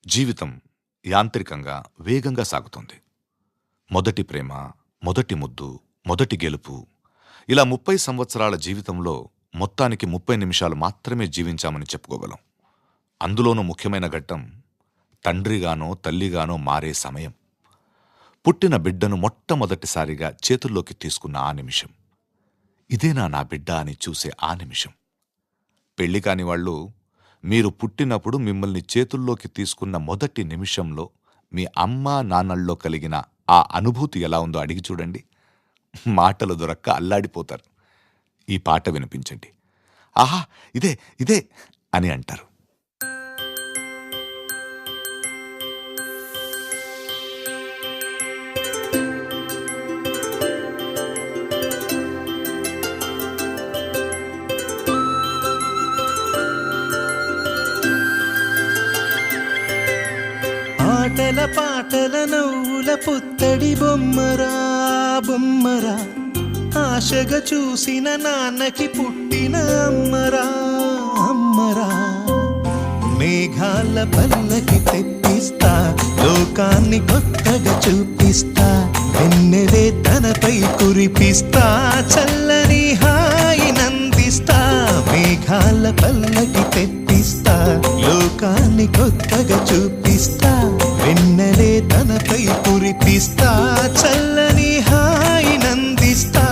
జీవితం యాంత్రికంగా వేగంగా సాగుతుంది. మొదటి ప్రేమ, మొదటి ముద్దు, మొదటి గెలుపు, ఇలా 30 సంవత్సరాల జీవితంలో మొత్తానికి 30 నిమిషాలు మాత్రమే జీవించామని చెప్పుకోగలం. అందులోనూ ముఖ్యమైన ఘట్టం తండ్రిగానో తల్లిగానో మారే సమయం. పుట్టిన బిడ్డను మొట్టమొదటిసారిగా చేతుల్లోకి తీసుకున్న ఆ నిమిషం. ఇదేనా నా బిడ్డ అని చూసే ఆ నిమిషం. పెళ్లి కాని వాళ్ళు మీరు పుట్టినప్పుడు మిమ్మల్ని చేతుల్లోకి తీసుకున్న మొదటి నిమిషంలో మీ అమ్మా నాన్నల్లో కలిగిన ఆ అనుభూతి ఎలా ఉందో అడిగి చూడండి. మాటలు దొరక్క అల్లాడిపోతారు. ఈ పాట వినిపించండి. ఆహా, ఇదే ఇదే అని అంటారు. ఆటల పాటల నవ్వుల పుత్తడి బొమ్మరా బొమ్మరా, ఆశగా చూసిన నాన్నకి పుట్టిన అమ్మరా అమ్మరా. మేఘాల పల్లకి తెప్పిస్తా, లోకాన్ని కొత్తగా చూపిస్తా, వెన్నెలే తనపై కురిపిస్తా, చల్లని హాయి నందిస్తా. మేఘాల పల్లకి తెప్పిస్తా, లోకాన్ని కొత్తగా చూపిస్తా, వెన్నెలే తనపై కురిపిస్తా, చల్లని హాయి నందిస్తా.